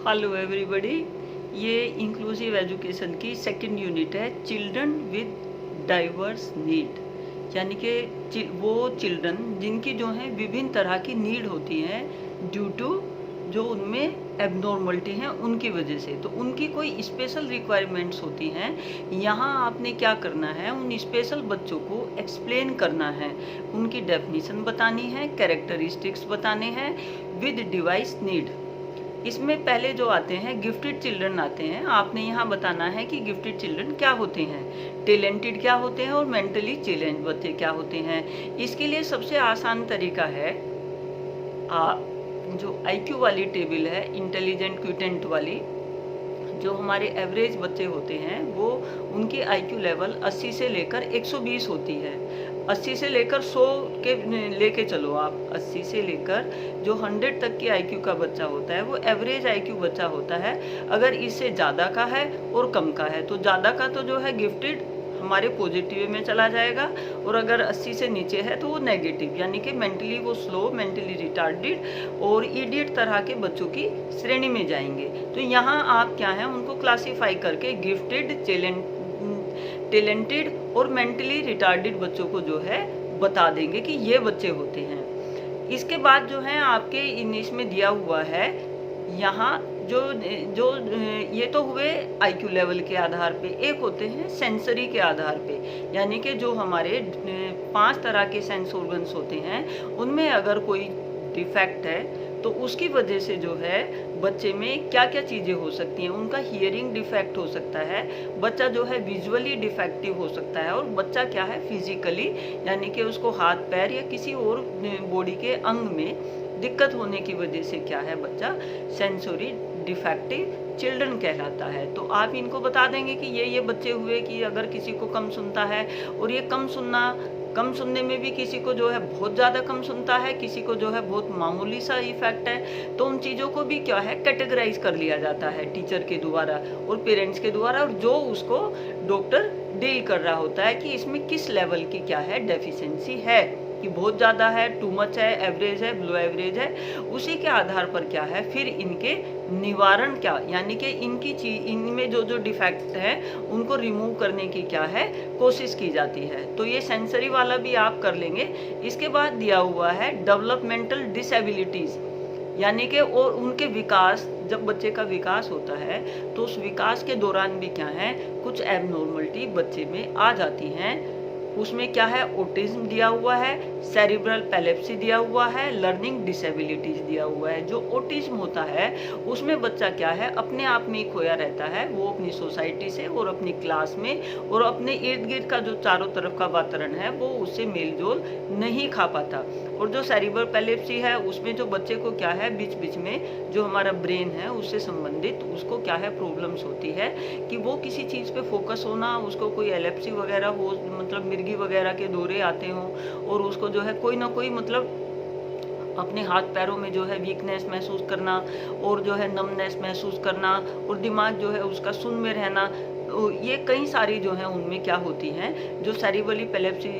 Hello everybody. ये inclusive education की second unit है, चिल्ड्रन विद डाइवर्स नीड। यानी कि वो चिल्ड्रन जिनकी जो है विभिन्न तरह की नीड होती हैं ड्यू टू जो उनमें एबनॉर्मलिटी हैं उनकी वजह से, तो उनकी कोई स्पेशल रिक्वायरमेंट्स होती हैं। यहाँ आपने क्या करना है, उन स्पेशल बच्चों को एक्सप्लेन करना है, उनकी डेफिनेशन बतानी है, कैरेक्टरिस्टिक्स बताने हैं विद डिवाइस नीड। इसमें पहले जो आते हैं गिफ्टेड चिल्ड्रन आते हैं। आपने यहाँ बताना है कि गिफ्टेड चिल्ड्रन क्या होते हैं, टैलेंटेड क्या होते हैं और मेंटली चैलेंज बच्चे क्या होते हैं। इसके लिए सबसे आसान तरीका है, जो आईक्यू वाली टेबल है, इंटेलिजेंट क्विटेंट वाली, जो हमारे एवरेज बच्चे होते हैं वो उनकी आईक्यू लेवल 80 से लेकर 120 होती है। 80 से लेकर 100 के लेके चलो आप, 80 से लेकर जो 100 तक की आईक्यू का बच्चा होता है वो एवरेज आईक्यू बच्चा होता है। अगर इससे ज़्यादा का है और कम का है तो ज़्यादा का तो जो है गिफ्टेड हमारे पॉजिटिव में चला जाएगा, और अगर 80 से नीचे है तो वो नेगेटिव, यानी कि मेंटली वो स्लो, मेंटली रिटार्डेड और इडियट तरह के बच्चों की श्रेणी में जाएंगे। तो यहाँ आप क्या है उनको क्लासीफाई करके गिफ्टेड, टैलेंटेड और मेंटली रिटार्डेड बच्चों को जो है बता देंगे कि ये बच्चे होते हैं। इसके बाद जो है आपके इंग्लिश में दिया हुआ है यहाँ जो जो ये तो हुए आईक्यू लेवल के आधार पे, एक होते हैं सेंसरी के आधार पे, यानी कि जो हमारे 5 तरह के सेंस ऑर्गन्स होते हैं उनमें अगर कोई डिफेक्ट है तो उसकी वजह से जो है बच्चे में क्या क्या चीज़ें हो सकती हैं। उनका हियरिंग डिफेक्ट हो सकता है, बच्चा जो है विजुअली डिफेक्टिव हो सकता है, और बच्चा क्या है फिजिकली, यानी कि उसको हाथ पैर या किसी और बॉडी के अंग में दिक्कत होने की वजह से क्या है बच्चा सेंसरी डिफेक्टिव चिल्ड्रन कहलाता है। तो आप इनको बता देंगे कि ये बच्चे हुए कि अगर किसी को कम सुनता है, और ये कम सुनने में भी किसी को जो है बहुत ज़्यादा कम सुनता है, किसी को जो है बहुत मामूली सा इफेक्ट है, तो उन चीज़ों को भी क्या है कैटेगराइज कर लिया जाता है टीचर के द्वारा और पेरेंट्स के द्वारा, और जो उसको डॉक्टर डील कर रहा होता है कि इसमें किस लेवल की क्या है डेफिशिएंसी है, कि बहुत ज़्यादा है, टू मच है, एवरेज है, बिलो एवरेज है। उसी के आधार पर क्या है फिर इनके निवारण क्या, यानी कि इनमें जो जो डिफेक्ट है उनको रिमूव करने की क्या है कोशिश की जाती है। तो ये सेंसरी वाला भी आप कर लेंगे। इसके बाद दिया हुआ है डेवलपमेंटल डिसेबिलिटीज़, यानी कि और उनके विकास, जब बच्चे का विकास होता है तो उस विकास के दौरान भी क्या है कुछ एबनॉर्मलिटी बच्चे में आ जाती हैं। उसमें क्या है ऑटिज्म दिया हुआ है, सेरिब्रल पैलेप्सी दिया हुआ है, लर्निंग डिसेबिलिटीज दिया हुआ है। जो ऑटिज्म होता है उसमें बच्चा क्या है अपने आप में ही खोया रहता है, वो अपनी सोसाइटी से और अपनी क्लास में और अपने इर्द गिर्द का जो चारों तरफ का वातावरण है वो उससे मेल जोल नहीं खा पाता। और जो सेरिब्रल पैलेप्सी है उसमें जो बच्चे को क्या है बीच बीच में जो हमारा ब्रेन है उससे संबंधित उसको क्या है प्रॉब्लम्स होती है कि वो किसी चीज़ पे फोकस होना, उसको कोई एलेप्सी वगैरह हो, मतलब मिर्गी वगैरह के दौरे आते हों, और उसको जो है कोई ना कोई मतलब अपने हाथ पैरों में जो है वीकनेस महसूस करना और जो है नमनेस महसूस करना, और दिमाग जो है उसका सुन में रहना, तो ये कई सारी जो है उनमें क्या होती हैं जो सेरिब्रल पैलेप्सी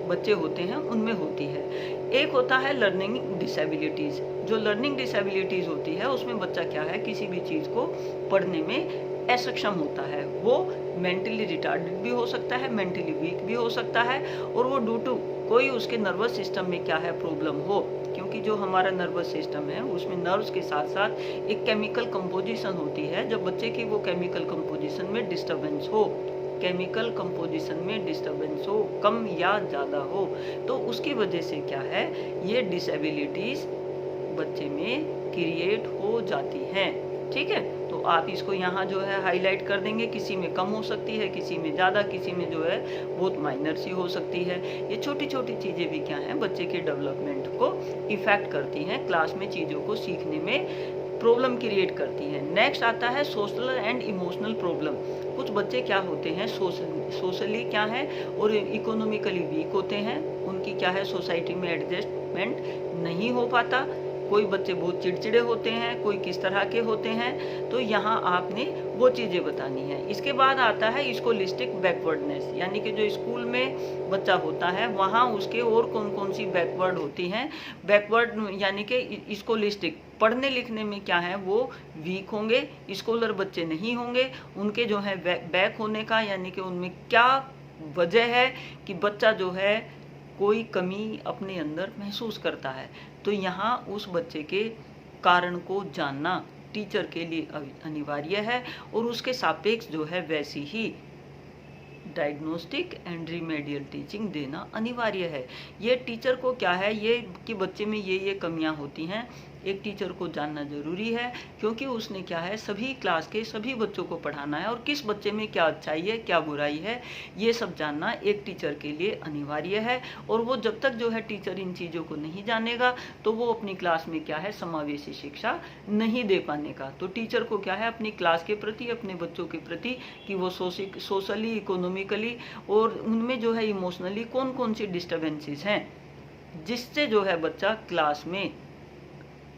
बच्चे होते हैं उनमें होती है। एक होता है लर्निंग डिसेबिलिटीज़। जो लर्निंग डिसेबिलिटीज़ होती है उसमें बच्चा क्या है किसी भी चीज़ को पढ़ने में असक्षम होता है, वो मेंटली रिटार्डेड भी हो सकता है, मेंटली वीक भी हो सकता है, और वो ड्यू टू कोई उसके नर्वस सिस्टम में क्या है प्रॉब्लम हो, क्योंकि जो हमारा नर्वस सिस्टम है उसमें नर्व्स के साथ साथ एक केमिकल कंपोजिशन होती है। जब बच्चे की वो केमिकल कंपोजिशन में डिस्टर्बेंस हो, केमिकल कंपोजिशन में डिस्टर्बेंस हो, कम या ज़्यादा हो, तो उसकी वजह से क्या है ये डिसेबिलिटीज़ बच्चे में क्रिएट हो जाती हैं। ठीक है, तो आप इसको यहाँ जो है हाईलाइट कर देंगे। किसी में कम हो सकती है, किसी में ज़्यादा, किसी में जो है बहुत माइनर सी हो सकती है। ये छोटी छोटी चीज़ें भी क्या हैं बच्चे के डेवलपमेंट को इफ़ेक्ट करती हैं, क्लास में चीज़ों को सीखने में प्रॉब्लम क्रिएट करती हैं। नेक्स्ट आता है सोशल एंड इमोशनल प्रॉब्लम। कुछ बच्चे क्या होते हैं सोशली क्या है और इकोनॉमिकली वीक होते हैं, उनकी क्या है सोसाइटी में एडजस्टमेंट नहीं हो पाता, कोई बच्चे बहुत चिड़चिड़े होते हैं, कोई किस तरह के होते हैं, तो यहाँ आपने वो चीज़ें बतानी है। इसके बाद आता है स्कोलिस्टिक बैकवर्डनेस, यानी कि जो स्कूल में बच्चा होता है वहाँ उसके और कौन कौन सी बैकवर्ड होती हैं। बैकवर्ड यानी कि स्कोलिस्टिक, पढ़ने लिखने में क्या है वो वीक होंगे, स्कॉलर बच्चे नहीं होंगे। उनके जो है बैक होने का यानी कि उनमें क्या वजह है कि बच्चा जो है कोई कमी अपने अंदर महसूस करता है, तो यहाँ उस बच्चे के कारण को जानना टीचर के लिए अनिवार्य है और उसके सापेक्ष जो है वैसी ही डायग्नोस्टिक एंड रिमेडियल टीचिंग देना अनिवार्य है। ये टीचर को क्या है ये कि बच्चे में ये कमियां होती हैं, एक टीचर को जानना जरूरी है, क्योंकि उसने क्या है सभी क्लास के सभी बच्चों को पढ़ाना है और किस बच्चे में क्या अच्छाई है क्या बुराई है ये सब जानना एक टीचर के लिए अनिवार्य है। और वो जब तक जो है टीचर इन चीज़ों को नहीं जानेगा तो वो अपनी क्लास में क्या है समावेशी शिक्षा नहीं दे पाने का। तो टीचर को क्या है अपनी क्लास के प्रति, अपने बच्चों के प्रति कि वो सोशली, इकोनॉमिकली और उनमें जो है इमोशनली कौन कौन सी डिस्टर्बेंसेस हैं जिससे जो है बच्चा क्लास में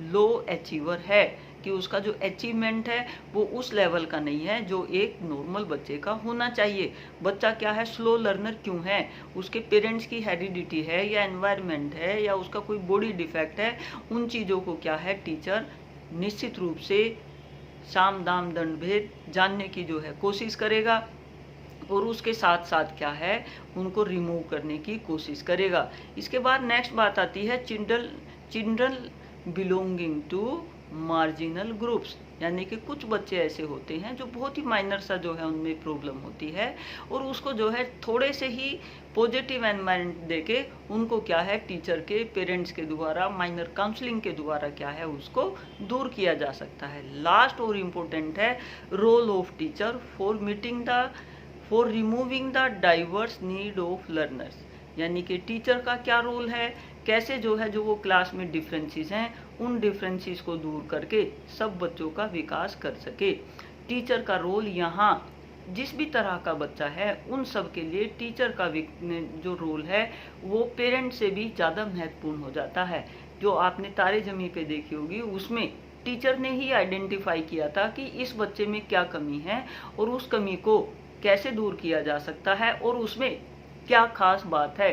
लो अचीवर है, कि उसका जो अचीवमेंट है वो उस लेवल का नहीं है जो एक नॉर्मल बच्चे का होना चाहिए। बच्चा क्या है स्लो लर्नर क्यों है, उसके पेरेंट्स की हेरिडिटी है या एनवायरनमेंट है या उसका कोई बॉडी डिफेक्ट है, उन चीज़ों को क्या है टीचर निश्चित रूप से साम दाम दंड भेद जानने की जो है कोशिश करेगा और उसके साथ साथ क्या है उनको रिमूव करने की कोशिश करेगा। इसके बाद नेक्स्ट बात आती है children belonging to marginal groups, यानी कि कुछ बच्चे ऐसे होते हैं जो बहुत ही माइनर सा जो है उनमें प्रॉब्लम होती है और उसको जो है थोड़े से ही पॉजिटिव एनवायरनमेंट देके उनको क्या है टीचर के पेरेंट्स के द्वारा माइनर काउंसलिंग के द्वारा क्या है उसको दूर किया जा सकता है। लास्ट और इम्पोर्टेंट है role of teacher for removing the diverse need of learners, यानी कि टीचर का क्या रोल है, कैसे जो है जो वो क्लास में डिफरेंसेस हैं उन डिफरेंसेस को दूर करके सब बच्चों का विकास कर सके। टीचर का रोल यहाँ जिस भी तरह का बच्चा है उन सब के लिए टीचर का जो रोल है वो पेरेंट्स से भी ज़्यादा महत्वपूर्ण हो जाता है। जो आपने तारे ज़मीं पे देखी होगी उसमें टीचर ने ही आइडेंटिफाई किया था कि इस बच्चे में क्या कमी है और उस कमी को कैसे दूर किया जा सकता है और उसमें क्या खास बात है,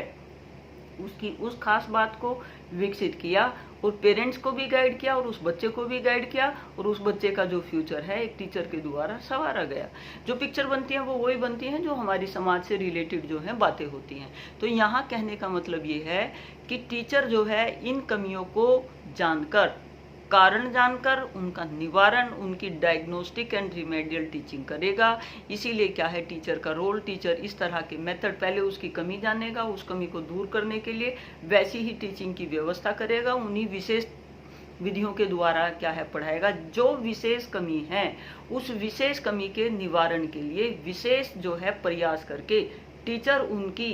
उसकी उस खास बात को विकसित किया और पेरेंट्स को भी गाइड किया और उस बच्चे को भी गाइड किया और उस बच्चे का जो फ्यूचर है एक टीचर के द्वारा संवारा गया। जो पिक्चर बनती है वो वही बनती हैं जो हमारी समाज से रिलेटेड जो है बातें होती हैं। तो यहाँ कहने का मतलब ये है कि टीचर जो है इन कमियों को जानकर, कारण जानकर उनका निवारण, उनकी डायग्नोस्टिक एंड रिमेडियल टीचिंग करेगा। इसीलिए क्या है टीचर का रोल, टीचर इस तरह के मेथड पहले उसकी कमी जानेगा, उस कमी को दूर करने के लिए वैसी ही टीचिंग की व्यवस्था करेगा, उन्हीं विशेष विधियों के द्वारा क्या है पढ़ाएगा। जो विशेष कमी है उस विशेष कमी के निवारण के लिए विशेष जो है प्रयास करके टीचर उनकी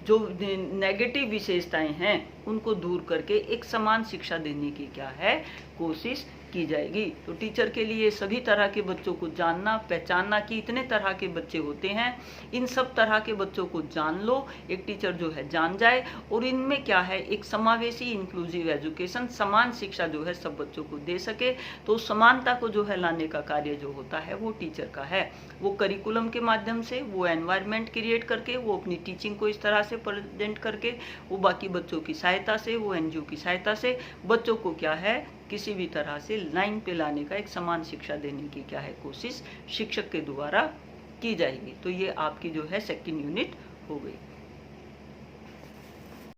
जो नेगेटिव विशेषताएं हैं उनको दूर करके एक समान शिक्षा देने की क्या है कोशिश की जाएगी। तो टीचर के लिए सभी तरह के बच्चों को जानना, पहचानना कि इतने तरह के बच्चे होते हैं, इन सब तरह के बच्चों को जान लो, एक टीचर जो है जान जाए और इनमें क्या है एक समावेशी इंक्लूसिव एजुकेशन, समान शिक्षा जो है सब बच्चों को दे सके। तो समानता को जो है लाने का कार्य जो होता है वो टीचर का है। वो करिकुलम के माध्यम से, वो एनवायरनमेंट क्रिएट करके, वो अपनी टीचिंग को इस तरह से प्रेजेंट करके, वो बाकी बच्चों की सहायता से, वो एनजीओ की सहायता से बच्चों को क्या है किसी भी तरह से लाइन पे लाने का, एक समान शिक्षा देने की क्या है कोशिश शिक्षक के द्वारा की जाएगी। तो ये आपकी जो है सेकंड यूनिट हो गई।